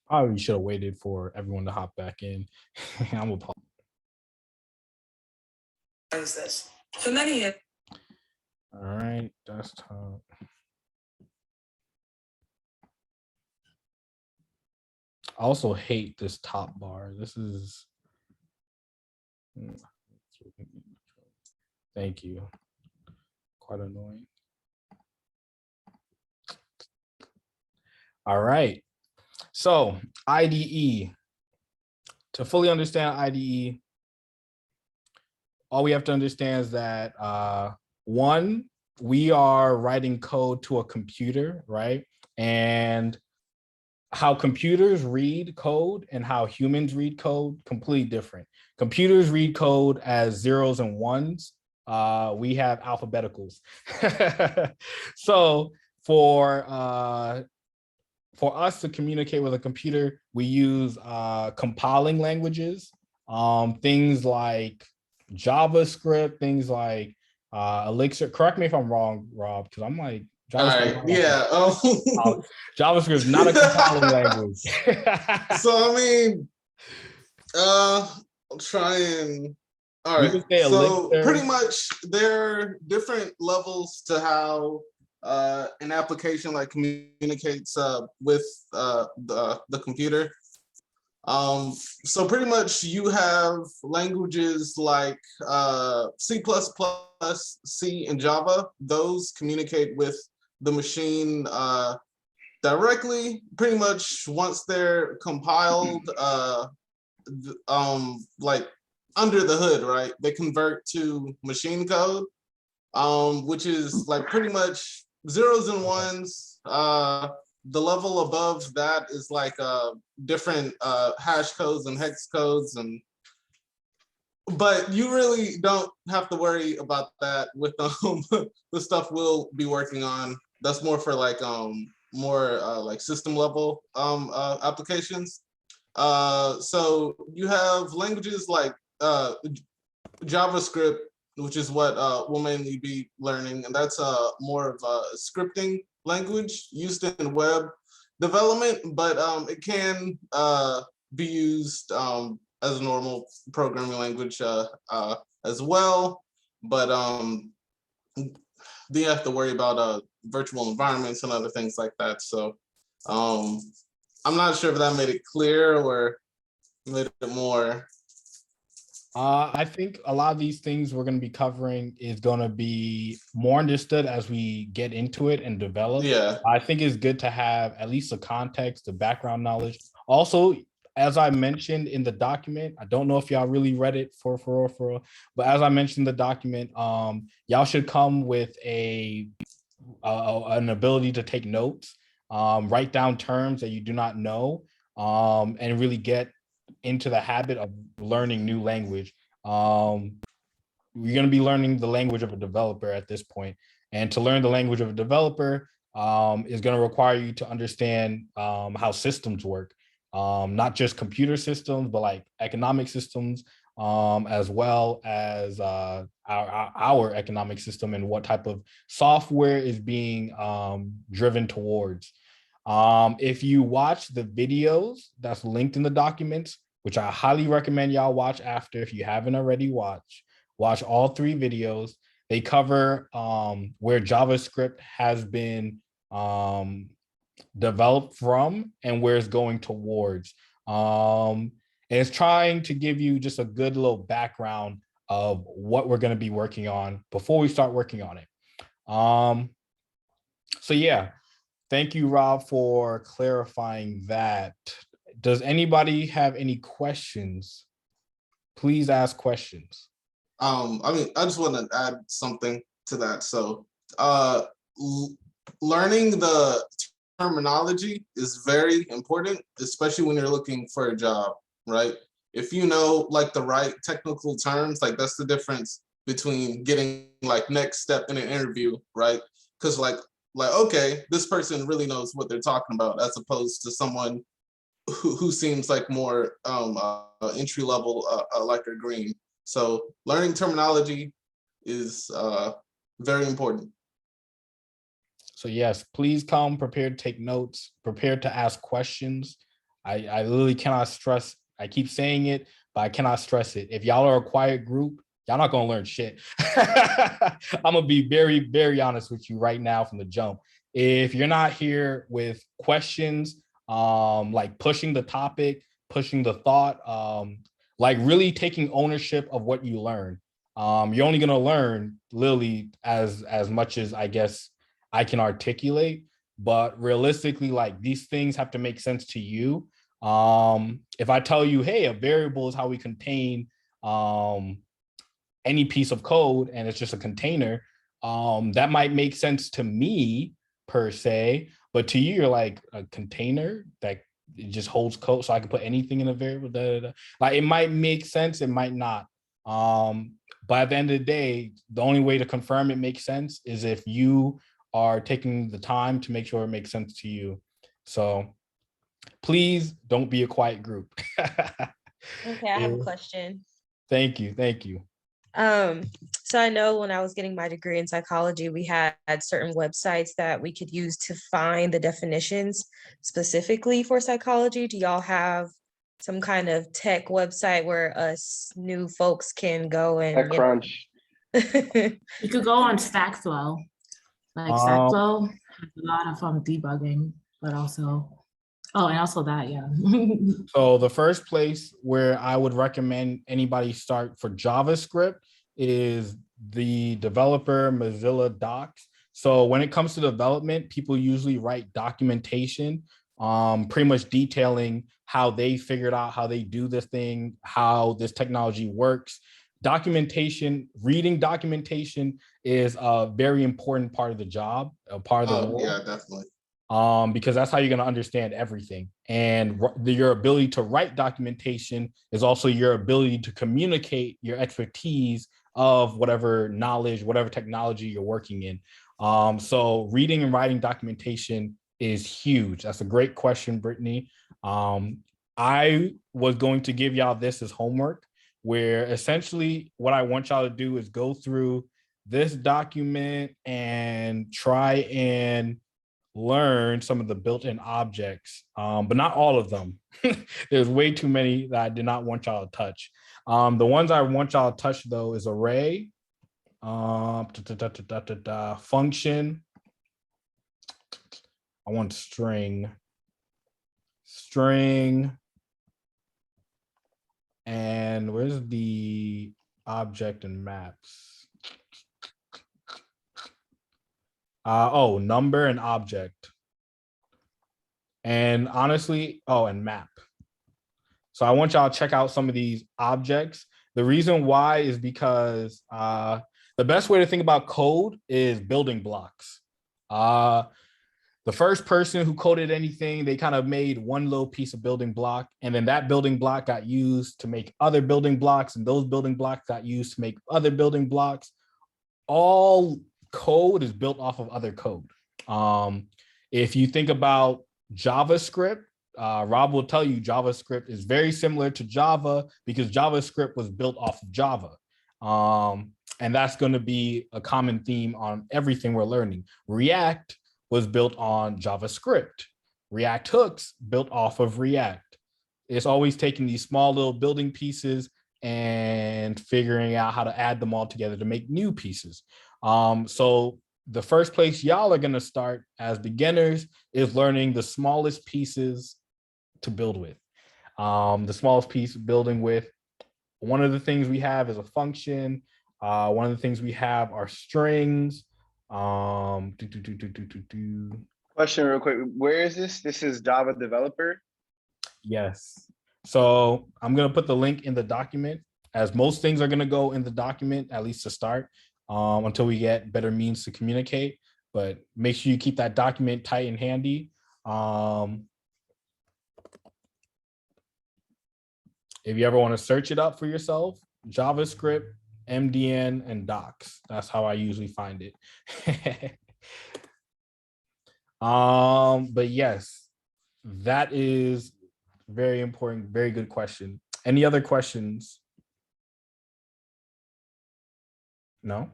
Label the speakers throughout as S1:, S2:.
S1: Probably should have waited for everyone to hop back in. I'm a
S2: Is this for many?
S1: All right, desktop. I also hate this top bar. This is. Thank you. Quite annoying. All right. So IDE. To fully understand IDE, all we have to understand is that one, we are writing code to a computer, right? And how computers read code and how humans read code, completely different. Computers read code as zeros and ones. We have alphabeticals. So for us to communicate with a computer, we use compiling languages, things like JavaScript, things like Elixir. Correct me if I'm wrong, Rob, because I'm like, JavaScript.
S3: All right, yeah.
S1: JavaScript is not a compiling language.
S3: So I mean, I'll try and. All right. So
S1: Elixir.
S3: pretty much, there are different levels to how an application like communicates with the computer. So pretty much you have languages like C++, C, and Java. Those communicate with the machine directly. Pretty much once they're compiled, like under the hood, right? They convert to machine code, which is like pretty much zeros and ones. The level above that is like different hash codes and hex codes, but you really don't have to worry about that with the stuff we'll be working on. That's more for like more like system level applications. So you have languages like JavaScript, which is what we'll mainly be learning, and that's more of a scripting language used in web development, but it can be used as a normal programming language as well. But then you have to worry about virtual environments and other things like that. So I'm not sure if that made it clear or made it more.
S1: I think a lot of these things we're going to be covering is going to be more understood as we get into it and develop.
S3: Yeah.
S1: I think it's good to have at least the context, the background knowledge. Also, as I mentioned in the document, I don't know if y'all really read it for real, but as I mentioned in the document, y'all should come with an ability to take notes, write down terms that you do not know, and really get into the habit of learning new language. You're going to be learning the language of a developer at this point. And to learn the language of a developer is going to require you to understand how systems work, not just computer systems, but like economic systems, as well as our economic system and what type of software is being driven towards. If you watch the videos that's linked in the documents, which I highly recommend y'all watch after if you haven't already watch all 3 videos. They cover where JavaScript has been developed from and where it's going towards. And it's trying to give you just a good little background of what we're going to be working on before we start working on it. So yeah, thank you, Rob, for clarifying that. Does anybody have any questions? Please ask questions.
S3: I mean, I just want to add something to that. So, learning the terminology is very important, especially when you're looking for a job, right? If you know like the right technical terms, like that's the difference between getting like next step in an interview, right? Because like okay, this person really knows what they're talking about, as opposed to someone who seems like more entry level, like a green. So learning terminology is very important.
S1: So yes, please come prepared to take notes, prepared to ask questions. I literally cannot stress. I keep saying it, but I cannot stress it. If y'all are a quiet group, y'all not gonna learn shit. I'm gonna be very, very honest with you right now from the jump. If you're not here with questions, like pushing the topic, pushing the thought, like really taking ownership of what you learn, you're only gonna learn literally as much as I guess I can articulate. But realistically, like these things have to make sense to you. If I tell you, hey, a variable is how we contain any piece of code and it's just a container, that might make sense to me per se, but to you, you're like a container that it just holds code, so I can put anything in a variable. Da, da, da. Like it might make sense, it might not. But at the end of the day, the only way to confirm it makes sense is if you are taking the time to make sure it makes sense to you. So please don't be a quiet group.
S4: Okay, I have a question.
S1: Thank you. Thank you.
S4: So I know when I was getting my degree in psychology, we had certain websites that we could use to find the definitions specifically for psychology. Do y'all have some kind of tech website where us new folks can go and
S5: TechCrunch.
S6: You could go on Stackflow. Like Stackflow has a lot of debugging, but also, and also that, yeah.
S1: So the first place where I would recommend anybody start for JavaScript is the developer Mozilla Docs. So when it comes to development, people usually write documentation, pretty much detailing how they figured out how they do this thing, how this technology works. Documentation, reading documentation is a very important part of the job, a part of the role.
S3: Yeah, definitely.
S1: Because that's how you're going to understand everything. And your ability to write documentation is also your ability to communicate your expertise of whatever knowledge, whatever technology you're working in. So reading and writing documentation is huge. That's a great question, Brittany. I was going to give y'all this as homework, where essentially what I want y'all to do is go through this document and try and learn some of the built-in objects, but not all of them. There's way too many that I did not want y'all to touch. The ones I want y'all to touch though is array, function. I want string, and where's the object and maps? Number and object. And honestly, and map. So I want y'all to check out some of these objects. The reason why is because the best way to think about code is building blocks. The first person who coded anything, they kind of made one little piece of building block, and then that building block got used to make other building blocks, and those building blocks got used to make other building blocks. All code is built off of other code. If you think about JavaScript, Rob will tell you JavaScript is very similar to Java because JavaScript was built off of Java. And that's going to be a common theme on everything we're learning. React was built on JavaScript. React hooks built off of React. It's always taking these small little building pieces and figuring out how to add them all together to make new pieces. So the first place y'all are going to start as beginners is learning the smallest pieces to build with. The smallest piece building with. One of the things we have is a function. One of the things we have are strings.
S5: Question real quick. Where is this? This is Java developer?
S1: Yes. So I'm going to put the link in the document, as most things are going to go in the document, at least to start, until we get better means to communicate. But make sure you keep that document tight and handy. If you ever want to search it up for yourself, JavaScript, MDN, and docs. That's how I usually find it. But yes, that is very important, very good question. Any other questions? No?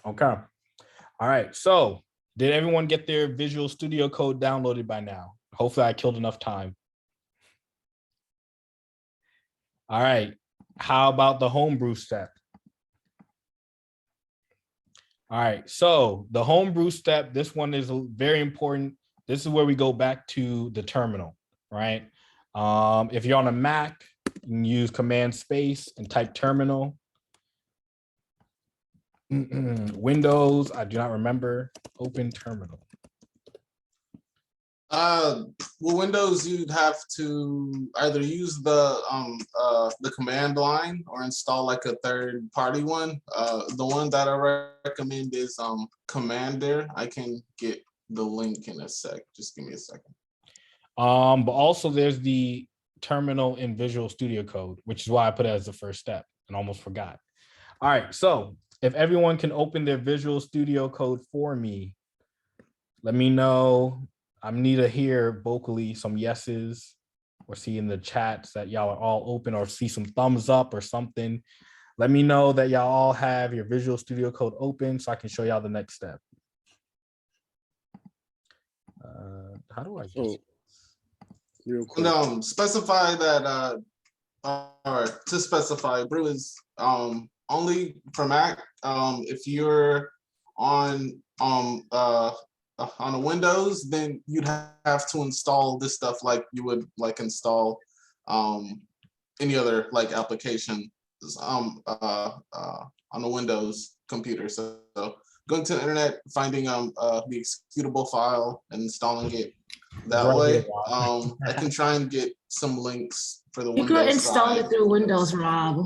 S1: Okay. All right. So did everyone get their Visual Studio Code downloaded by now? Hopefully I killed enough time. All right. How about the homebrew step? All right. So the homebrew step, this one is very important. This is where we go back to the terminal, right? If you're on a Mac, you can use Command Space and type terminal. Windows, I do not remember. Open terminal.
S3: Well, Windows, you'd have to either use the command line or install like a third party one. The one that I recommend is Commander. I can get the link in a sec. Just give me a second.
S1: But also there's the terminal in Visual Studio Code, which is why I put it as the first step and almost forgot. All right, so if everyone can open their Visual Studio Code for me, let me know. I need to hear vocally some yeses or see in the chats that y'all are all open or see some thumbs up or something. Let me know that y'all all have your Visual Studio Code open so I can show y'all the next step. How do I do
S7: real quick?
S3: And specify that or to specify, Brew is only for Mac. If you're on a Windows, then you'd have to install this stuff like you would like install any other like application on a Windows computer. So going to the internet, finding the executable file and installing it that
S1: Right
S3: way.
S1: here,
S3: I can try and get some links for the
S6: You
S3: Windows
S6: could install
S3: side.
S6: it through Windows, Rob.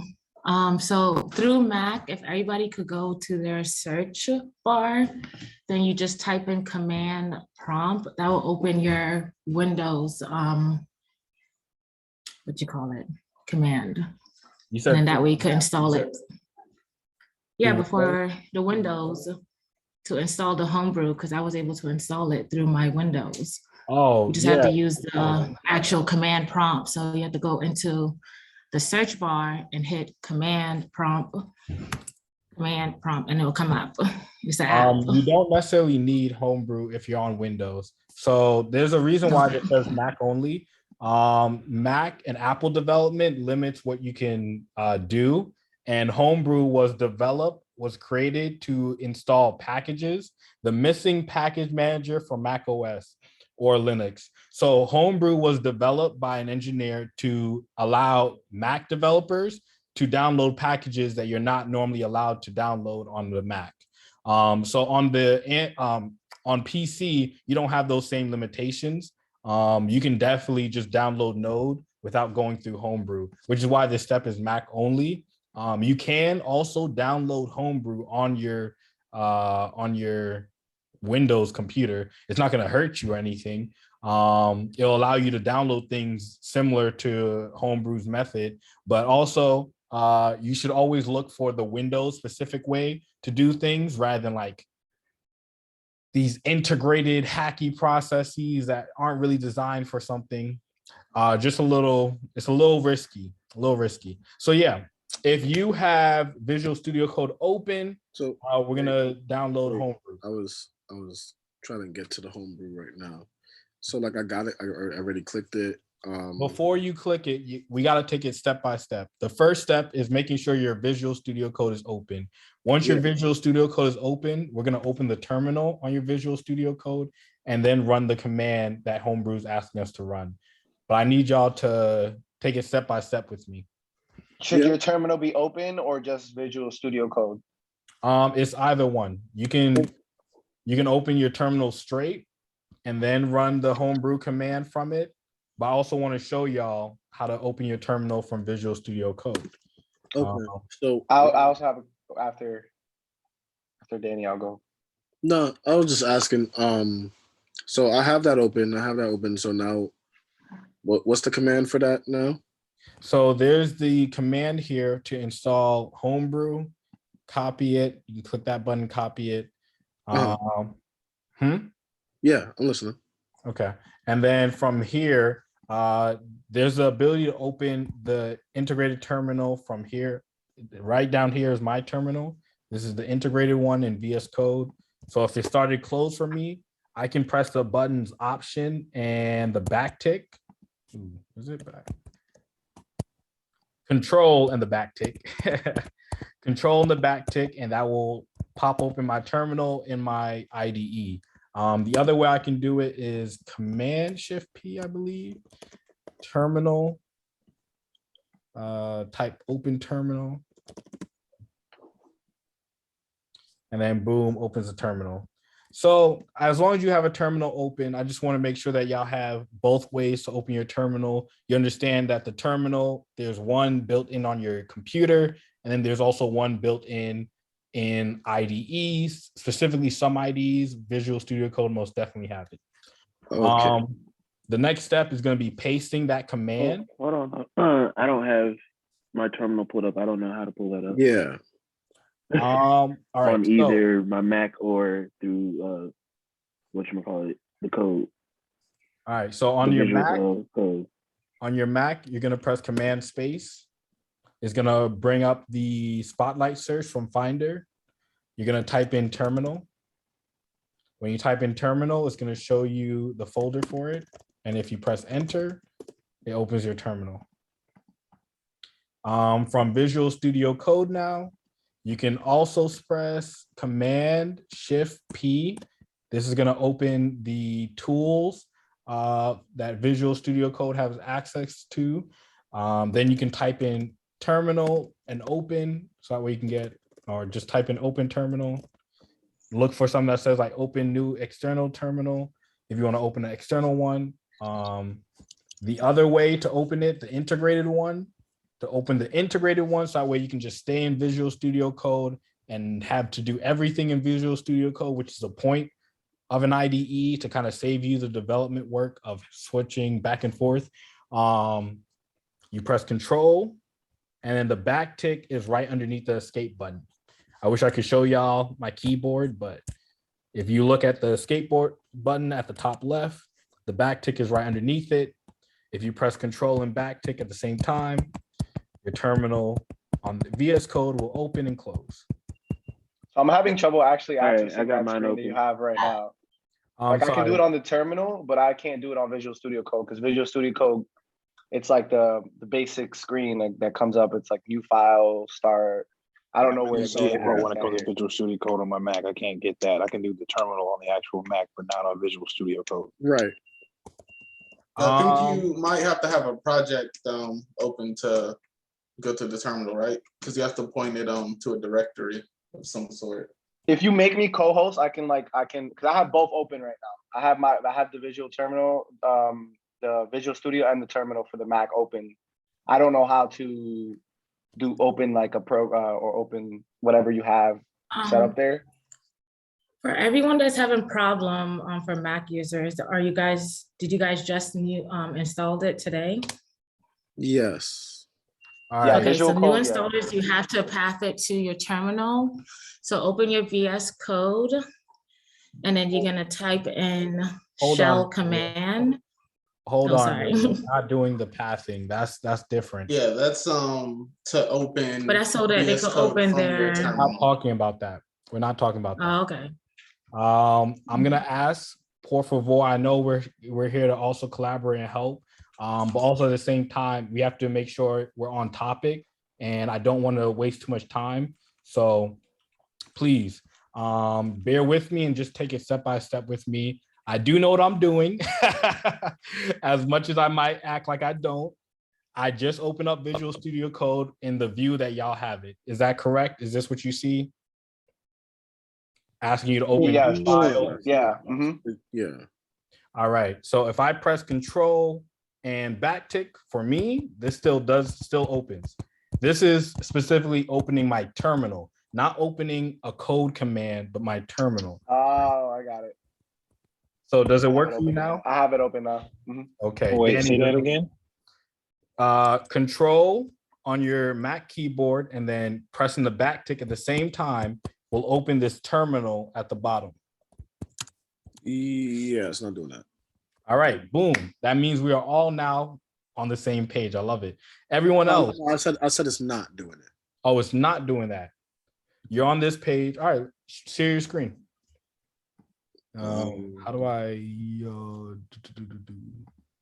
S6: So through Mac, if everybody could go to their search bar, then you just type in command prompt. That will open your Windows, what you call it, command.
S1: You
S6: And
S1: said
S6: then that way you could install
S1: said-
S6: it. Yeah,
S1: through
S6: before the Windows to install the homebrew, because I was able to install it through my Windows.
S1: Oh,
S6: You just have to
S1: yeah.
S6: use the actual command prompt. So you have to go into the search bar and hit command prompt, and it'll come up. It's an app.
S1: You don't necessarily need homebrew if you're on Windows. So there's a reason why it says Mac only. Mac and Apple development limits what you can do. And homebrew was created to install packages, the missing package manager for Mac OS or Linux. So homebrew was developed by an engineer to allow Mac developers to download packages that you're not normally allowed to download on the Mac. So on PC, you don't have those same limitations. You can definitely just download Node without going through homebrew, which is why this step is Mac only. You can also download homebrew on your Windows computer. It's not going to hurt you or anything. It'll allow you to download things similar to homebrew's method, but also you should always look for the Windows specific way to do things rather than like these integrated hacky processes that aren't really designed for something. It's a little risky, So yeah, if you have Visual Studio Code open,
S7: So
S1: we're gonna download homebrew.
S7: I was trying to get to the homebrew right now. So like I got it. I already clicked it.
S1: Before you click it, we got to take it step by step. The first step is making sure your Visual Studio Code is open. Once your Visual Studio Code is open, we're going to open the terminal on your Visual Studio Code and then run the command that Homebrew is asking us to run. But I need y'all to take it step by step with me.
S5: Should your terminal be open or just Visual Studio Code?
S1: It's either one. You can open your terminal straight and then run the Homebrew command from it. But I also want to show y'all how to open your terminal from Visual Studio Code.
S7: Okay. So
S5: I'll also have after Danny, I'll go.
S7: No, I was just asking. So I have that open. So now, what's the command for that now?
S1: So there's the command here to install Homebrew. Copy it. You can click that button. Copy it.
S7: Yeah, I'm listening.
S1: Okay, and then from here, there's the ability to open the integrated terminal from here. Right down here is my terminal. This is the integrated one in VS Code. So if it started closed for me, I can press the buttons Option and the back tick. Is it back? control and the back tick. Control and the back tick, and that will pop open my terminal in my IDE. The other way I can do it is Command Shift P, I believe. Terminal. Type open terminal. And then boom, opens the terminal. So as long as you have a terminal open, I just want to make sure that y'all have both ways to open your terminal. You understand that the terminal, there's one built in on your computer, and then there's also one built in IDEs, specifically some IDEs. Visual Studio Code most definitely have it.
S7: Okay.
S1: The next step is going to be pasting that command.
S8: Hold on. I don't have my terminal pulled up. I don't know how to pull that up.
S7: Yeah.
S1: All right.
S8: On either my Mac or through whatchamacallit, the code.
S1: All right. So on
S8: The
S1: your
S8: visual,
S1: Mac, on your Mac, you're going to press Command Space. It's going to bring up the Spotlight search from Finder. You're going to type in terminal. When you type in terminal, it's going to show you the folder for it. And if you press enter, it opens your terminal. From Visual Studio Code now, you can also press Command Shift P. This is going to open the tools that Visual Studio Code has access to. Then you can type in terminal and open, so that way you can get, or just type in open terminal. Look for something that says like open new external terminal if you want to open an external one. The other way to open it, the integrated one, to open the integrated one, so that way you can just stay in Visual Studio Code and have to do everything in Visual Studio Code, which is the point of an IDE, to kind of save you the development work of switching back and forth. You press Control, and then the back tick is right underneath the escape button. I wish I could show y'all my keyboard, but if you look at the skateboard button at the top left, the back tick is right underneath it. If you press Control and back tick at the same time, your terminal on the VS Code will open and close.
S5: I'm having trouble actually accessing
S8: I got
S5: that
S8: mine
S5: screen that
S8: open.
S5: you have right now. Like I can do it on the terminal, but I can't do it on Visual Studio Code because Visual Studio Code, it's like the basic screen that comes up. It's like new file, start. I don't know where to go.
S9: Yeah, but when I go to Visual Studio Code on my Mac, I can't get that. I can do the terminal on the actual Mac, but not on Visual Studio Code.
S7: Right.
S3: I think you might have to have a project open to go to the terminal, right? Because you have to point it to a directory of some sort.
S5: If you make me co-host, I can because I have both open right now. I have the Visual Terminal, the Visual Studio, and the terminal for the Mac open. I don't know how to do open like a pro or open whatever you have set up there.
S6: For everyone that's having problem for Mac users, did you guys just installed it today?
S7: Yes.
S1: All
S5: Yeah,
S1: right.
S6: Okay,
S5: Visual
S6: so new
S5: Code, yeah.
S6: installers, you have to path it to your terminal. So open your VS Code, and then you're gonna type in shell command.
S1: Hold
S6: Oh,
S1: on,
S6: sorry.
S1: we're not doing the pathing. That's different.
S3: Yeah, that's to open.
S6: But that's so that they
S3: VS
S6: can
S3: Code
S6: open
S3: from your
S6: their.
S1: We're
S3: terminal.
S1: not talking about that. We're not talking about that.
S6: Oh, okay.
S1: I'm gonna ask, por favor. I know we're here to also collaborate and help, but also at the same time, we have to make sure we're on topic, and I don't want to waste too much time. So please, bear with me and just take it step by step with me. I do know what I'm doing. As much as I might act like I don't, I just opened up Visual Studio Code in the view that y'all have it. Is that correct? Is this what you see? Asking you to open
S5: Yes.
S1: file.
S5: Yeah. Mhm.
S7: Yeah.
S1: All right. So if I press Control and backtick, for me, this still opens. This is specifically opening my terminal, not opening a code command, but my terminal.
S5: Oh, I got it.
S1: So does it
S5: I have
S1: work
S5: it
S1: for you
S5: open
S1: now?
S5: I have it open now. Mhm.
S1: Okay.
S9: Wait,
S1: Danny,
S9: say that again?
S1: Control on your Mac keyboard and then pressing the backtick at the same time will open this terminal at the bottom.
S7: Yeah, it's not doing that.
S1: All right, boom. That means we are all now on the same page. I love it. Everyone else.
S7: I said it's not doing it.
S1: Oh, it's not doing that. You're on this page. All right, share your screen. How do I?
S9: Yeah.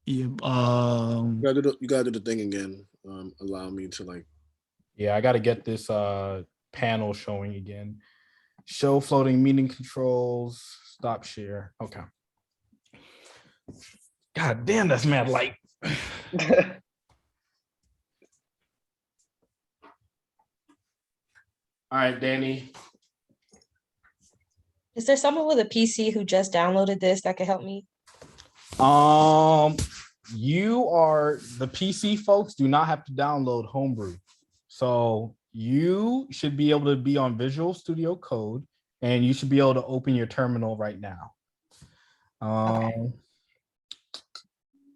S7: You gotta do the thing again. allow me to like.
S1: Yeah, I got to get this panel showing again. Show floating meeting controls. Stop share. Okay. God damn, that's mad light. All right, Danny.
S4: Is there someone with a PC who just downloaded this that could help me?
S1: You are the PC folks do not have to download Homebrew. So you should be able to be on Visual Studio Code and you should be able to open your terminal right now.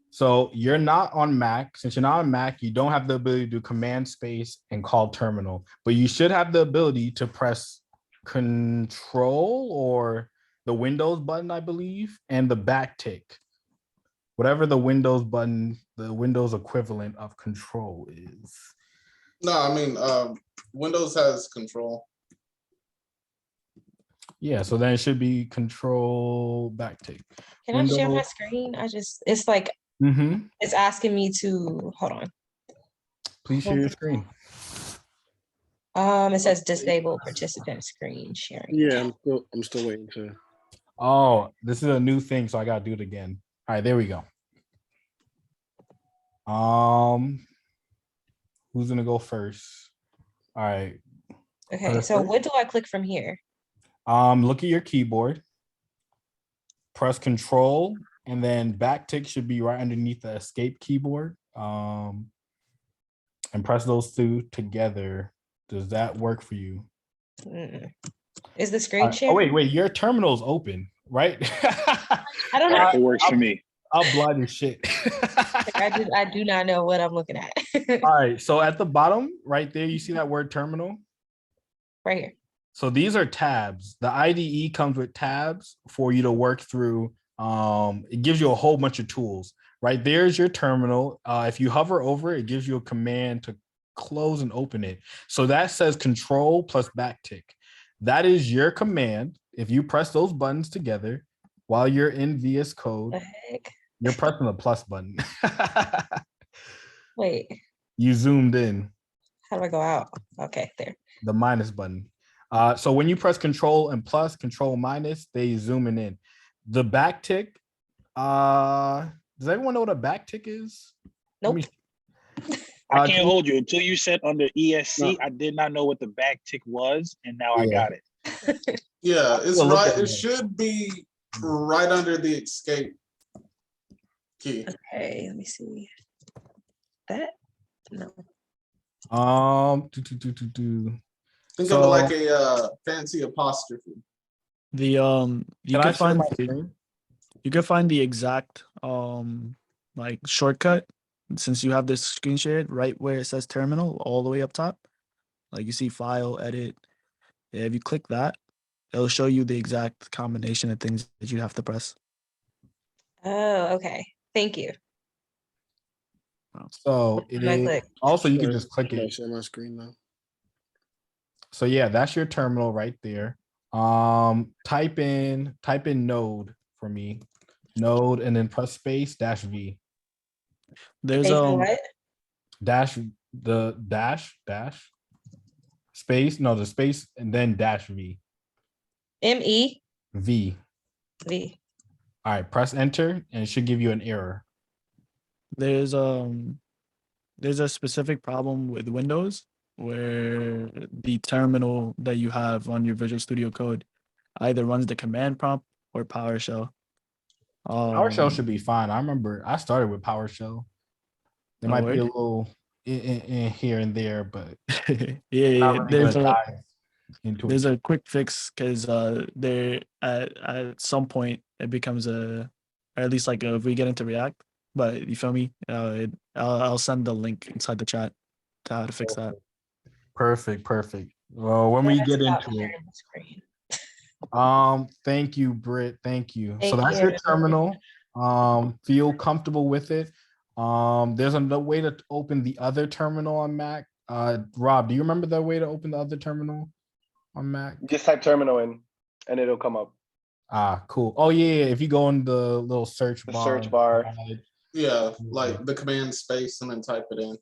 S1: So you're not on Mac. Since you're not on Mac, you don't have the ability to do command space and call terminal, but you should have the ability to press control or the Windows button, I believe, and the back tick. Whatever the Windows button, the Windows equivalent of control is.
S3: No, I mean, Windows has control.
S1: Yeah, so then it should be control back tick.
S4: Can I share my screen? It's like, it's asking me to, hold on.
S1: Please share your screen.
S4: It says disable participant screen sharing.
S7: Yeah, I'm still waiting to.
S1: Oh, this is a new thing, so I gotta do it again. All right, there we go. Who's gonna go first? All right.
S4: Okay, so what do I click from here?
S1: Look at your keyboard. Press control, and then back tick should be right underneath the escape keyboard. And press those two together. Does that work for you?
S4: Is the screen share?
S1: Oh, wait, your terminal's open, right?
S4: I don't know.
S9: It works for me.
S1: I'll blind as shit.
S4: I do not know what I'm looking at.
S1: All right, so at the bottom right there, you see that word terminal?
S4: Right here.
S1: So these are tabs. The IDE comes with tabs for you to work through. It gives you a whole bunch of tools. Right there's your terminal. If you hover over it, it gives you a command to close and open it. So that says control plus backtick. That is your command. If you press those buttons together while you're in VS Code, you're pressing the plus button.
S4: Wait.
S1: You zoomed in.
S4: How do I go out? Okay, there.
S1: The minus button. So when you press control and plus, control minus, they zooming in. The back tick, does everyone know what a back tick is?
S4: Nope.
S9: I can't hold you until you said under ESC. I did not know what the back tick was, and now I got it.
S3: Yeah, it's right. It should be right under the escape key.
S4: Okay, let me see. That no.
S3: Think of it like a fancy apostrophe.
S10: You can find the exact like shortcut since you have this screen shared right where it says terminal all the way up top. Like you see file, edit. Yeah, if you click that, it'll show you the exact combination of things that you have to press.
S4: Oh, okay. Thank you.
S1: So also you can just click it.
S7: Share my screen now.
S1: So yeah, that's your terminal right there. Type in node for me. Node and then press space -V.
S10: There's
S1: dash space, no, the space and then -V.
S4: M-E
S1: V.
S4: V.
S1: All right, press enter and it should give you an error.
S10: There's a specific problem with Windows where the terminal that you have on your Visual Studio Code either runs the command prompt or PowerShell.
S1: PowerShell should be fine. I remember I started with PowerShell. There might be a little in here and there, but
S10: yeah. There's a quick fix because there at some point it becomes or at least like if we get into React. But you feel me? I'll send the link inside the chat to how to fix that.
S1: Perfect. Well, when we get into it. Thank you, Britt. Thank you. So that's your terminal. Feel comfortable with it. There's another way to open the other terminal on Mac. Rob, do you remember the way to open the other terminal on Mac?
S5: Just type terminal in and it'll come up.
S1: Cool. Oh yeah, if you go in the little search bar.
S5: Search bar.
S3: Yeah, like the command space and then type it in.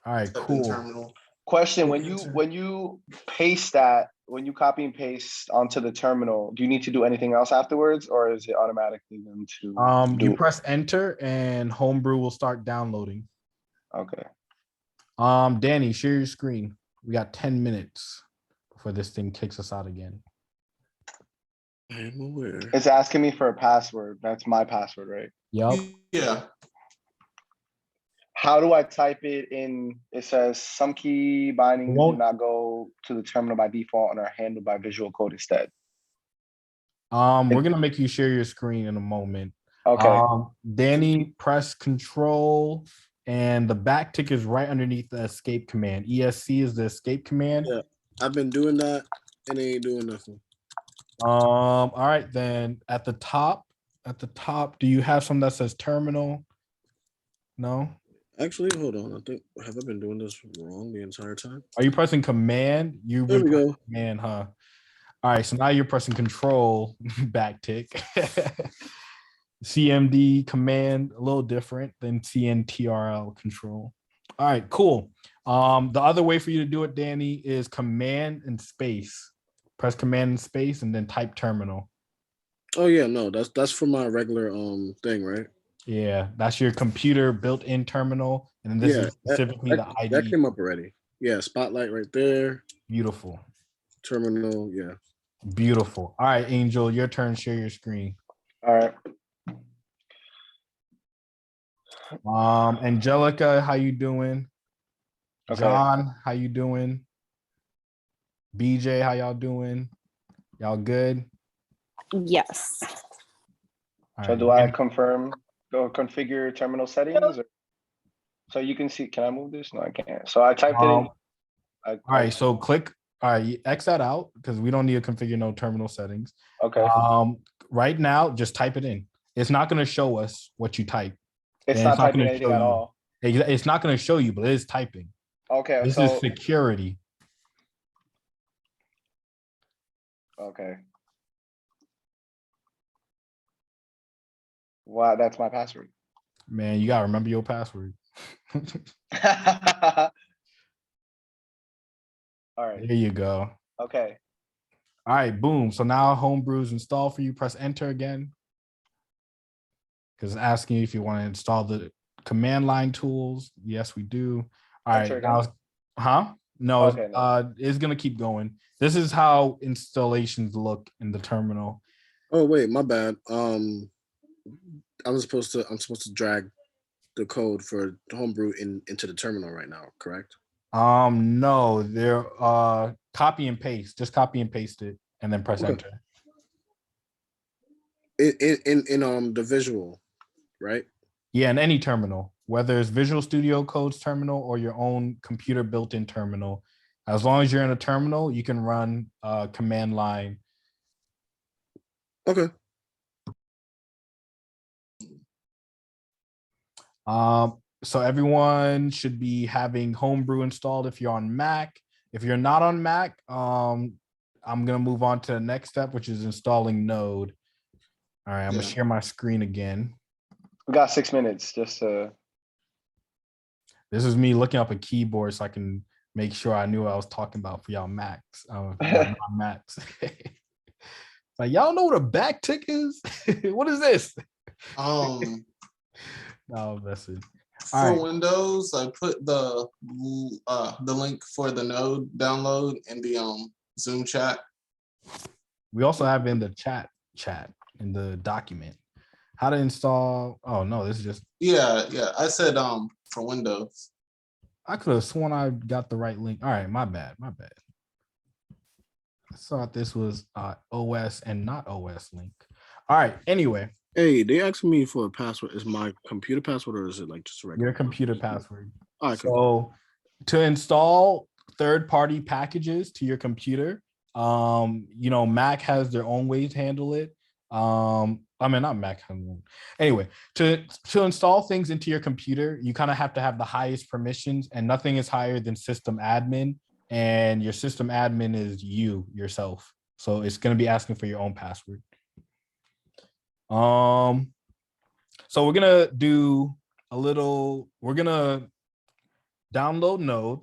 S1: All right,
S3: Type in
S1: cool.
S3: terminal.
S5: Question:
S3: Enter.
S5: when you paste that, when you copy and paste onto the terminal, do you need to do anything else afterwards, or is it automatically going to
S1: You
S5: do?
S1: press enter and Homebrew will start downloading.
S5: Okay.
S1: Danny, share your screen. We got 10 minutes before this thing kicks us out again.
S7: I'm aware.
S5: It's asking me for a password. That's my password, right?
S1: Yep.
S3: Yeah.
S5: How do I type it in? It says some key bindings do
S1: Won't-
S5: not go to the terminal by default and are handled by visual code instead.
S1: We're gonna make you share your screen in a moment.
S5: Okay.
S1: Danny, press control, and the back tick is right underneath the escape command. ESC is the escape command.
S7: Yeah, I've been doing that and it ain't doing nothing.
S1: All right, then at the top, do you have something that says terminal? No.
S7: Actually, hold on. I think have I been doing this wrong the entire time?
S1: Are you pressing command? You've
S7: There
S1: been
S7: we
S1: pressing
S7: go.
S1: command, huh? All right, so now you're pressing control, back tick. CMD command, a little different than CNTRL control. All right, cool. The other way for you to do it, Danny, is command and space. Press command and space and then type terminal.
S7: Oh yeah, no, that's for my regular thing, right?
S1: Yeah, that's your computer built-in terminal, and this is specifically the IDE.
S7: That came up already. Yeah, spotlight right there.
S1: Beautiful.
S7: Terminal, yeah.
S1: Beautiful. All right, Angel, your turn. Share your screen.
S5: All right.
S1: Angelica, how you doing?
S5: Okay.
S1: John, how you doing? BJ, how y'all doing? Y'all good?
S11: Yes.
S1: All
S5: So
S1: right.
S5: do I confirm, go configure terminal settings? Or, so you can see, can I move this? No, I can't. So I typed it in.
S1: All right, so click, all right, X that out because we don't need to configure no terminal settings.
S5: Okay.
S1: Right now, just type it in. It's not going to show us what you type.
S5: It's not typing
S1: gonna
S5: anything
S1: show
S5: at
S1: you.
S5: all.
S1: It's not going to show you, but it is typing.
S5: Okay.
S1: This is security.
S5: Okay. Wow, that's my password.
S1: Man, you gotta remember your password.
S5: All right.
S1: There you go.
S5: Okay.
S1: All right, boom. So now Homebrew's installed for you. Press enter again. Because it's asking you if you want to install the command line tools. Yes, we do. All
S5: Enter
S1: right.
S5: again?
S1: Now, no,
S5: Okay, no.
S1: it's gonna keep going. This is how installations look in the terminal.
S7: Oh wait, my bad. I'm supposed to drag the code for Homebrew into the terminal right now, correct?
S1: No, they're copy and paste. Just copy and paste it and then press enter.
S7: In the visual, right?
S1: Yeah, in any terminal, whether it's Visual Studio Code's terminal or your own computer built-in terminal, as long as you're in a terminal, you can run command line.
S7: Okay.
S1: So everyone should be having Homebrew installed if you're on Mac. If you're not on Mac, I'm gonna move on to the next step, which is installing Node. All right, I'm gonna share my screen again.
S5: We got 6 minutes just to.
S1: This is me looking up a keyboard so I can make sure I knew what I was talking about for y'all Macs. Macs. Like, y'all know what a backtick is? What is this? No, that's it.
S3: For Windows, I put the link for the Node download in the Zoom chat.
S1: We also have in the chat in the document how to install. Oh no, this is just
S3: yeah. I said for Windows.
S1: I could have sworn I got the right link. All right, my bad. I thought this was OS and not OS link. All right. Anyway.
S7: Hey, they asked me for a password. Is my computer password or is it like just a regular?
S1: Your computer password.
S7: All right,
S1: so to install third-party packages to your computer, Mac has their own ways to handle it. I mean, not Mac. Anyway, to install things into your computer, you kind of have to have the highest permissions, and nothing is higher than system admin. And your system admin is you yourself. So it's going to be asking for your own password. So we're gonna do we're gonna download Node.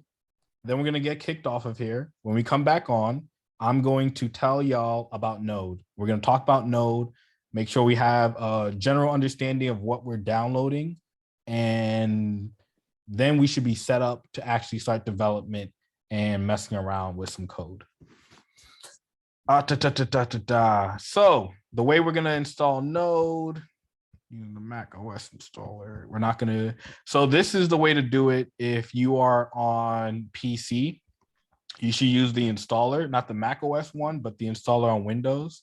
S1: Then we're going to get kicked off of here. When we come back on, I'm going to tell y'all about Node. We're going to talk about Node, make sure we have a general understanding of what we're downloading, and then we should be set up to actually start development and messing around with some code. So the way we're going to install Node, using the Mac OS installer, we're not going to. So this is the way to do it. If you are on PC, you should use the installer, not the Mac OS one, but the installer on Windows.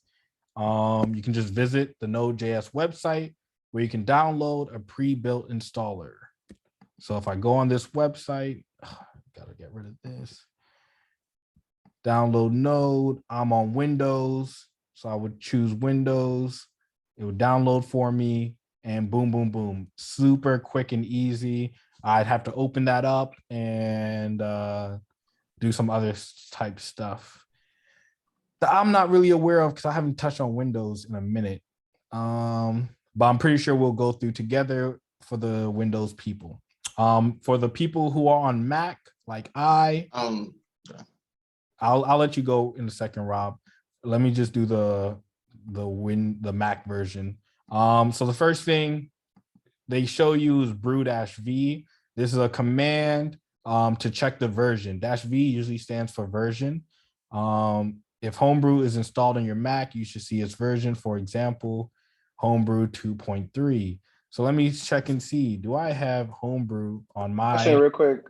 S1: You can just visit the Node.js website where you can download a pre-built installer. So if I go on this website, gotta get rid of this. Download Node. I'm on Windows, so I would choose Windows. It would download for me, and boom, boom, boom. Super quick and easy. I'd have to open that up and do some other type stuff that I'm not really aware of because I haven't touched on Windows in a minute. But I'm pretty sure we'll go through together for the Windows people. For the people who are on Mac, like I'll let you go in a second, Rob. Let me just do the Mac version. So the first thing they show you is brew-v. This is a command to check the version. -v usually stands for version. If Homebrew is installed on your Mac, you should see its version. For example, Homebrew 2.3. So let me check and see. Do I have Homebrew on my?
S5: Say real quick,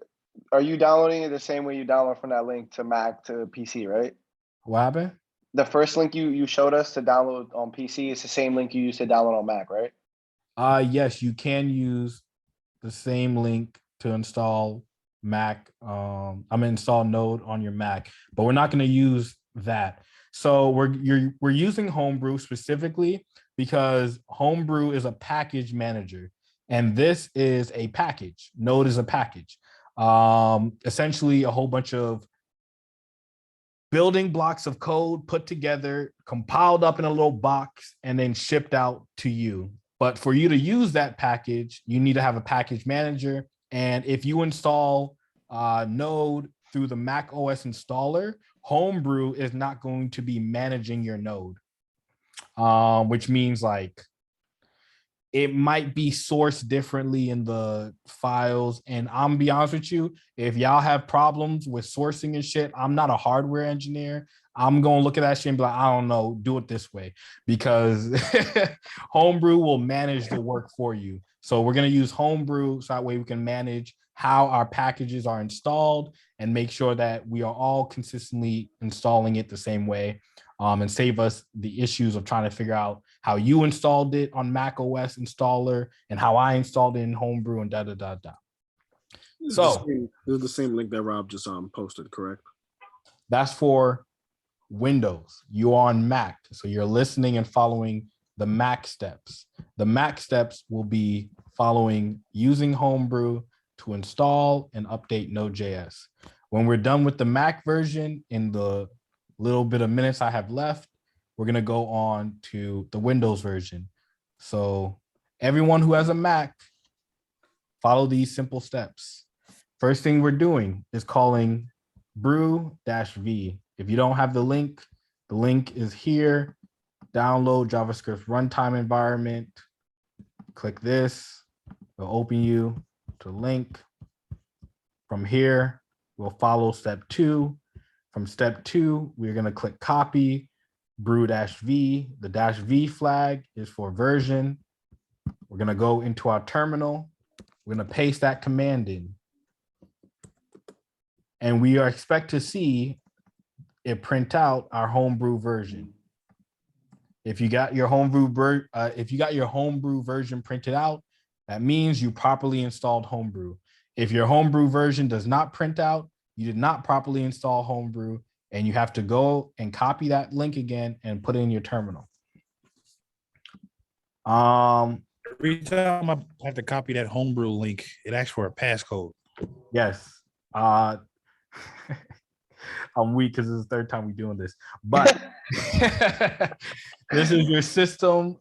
S5: are you downloading it the same way you download from that link to Mac to PC, right?
S1: What happened?
S5: The first link you showed us to download on PC is the same link you used to download on Mac, right?
S1: Yes, you can use the same link to install Mac. I'm gonna install Node on your Mac, but we're not gonna use that. So we're using Homebrew specifically because Homebrew is a package manager, and this is a package. Node is a package. Essentially a whole bunch of building blocks of code put together, compiled up in a little box, and then shipped out to you. But for you to use that package, you need to have a package manager. And if you install Node through the Mac OS installer, Homebrew is not going to be managing your Node, which means like it might be sourced differently in the files. And I'm gonna be honest with you, if y'all have problems with sourcing and shit, I'm not a hardware engineer. I'm gonna look at that shit and be like, I don't know, do it this way, because Homebrew will manage the work for you. So we're gonna use Homebrew so that way we can manage how our packages are installed and make sure that we are all consistently installing it the same way, and save us the issues of trying to figure out how you installed it on Mac OS installer and how I installed it in Homebrew and da. So
S7: this is the same link that Rob just posted, correct?
S1: That's for Windows. You're on Mac, so you're listening and following the Mac steps. The Mac steps will be following using Homebrew to install and update Node.js. When we're done with the Mac version, in the little bit of minutes I have left, we're gonna go on to the Windows version. So everyone who has a Mac, follow these simple steps. First thing we're doing is calling brew-v. If you don't have the link is here. Download JavaScript runtime environment. Click this, it'll open you to link. From here, we'll follow step 2. From step 2, we're gonna click copy brew-v. The -v flag is for version. We're gonna go into our terminal. We're gonna paste that command in. And we expect to see it print out our Homebrew version. If you got your Homebrew version printed out, that means you properly installed Homebrew. If your Homebrew version does not print out, you did not properly install Homebrew, and you have to go and copy that link again and put it in your terminal.
S9: Every time I have to copy that Homebrew link, it asks for a passcode.
S1: Yes. I'm weak because this is the third time we're doing this, but this is your system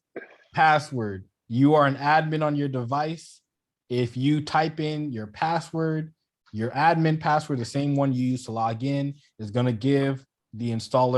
S1: password. You are an admin on your device. If you type in your password, Your admin password, the same one you use to log in, is going to give the installer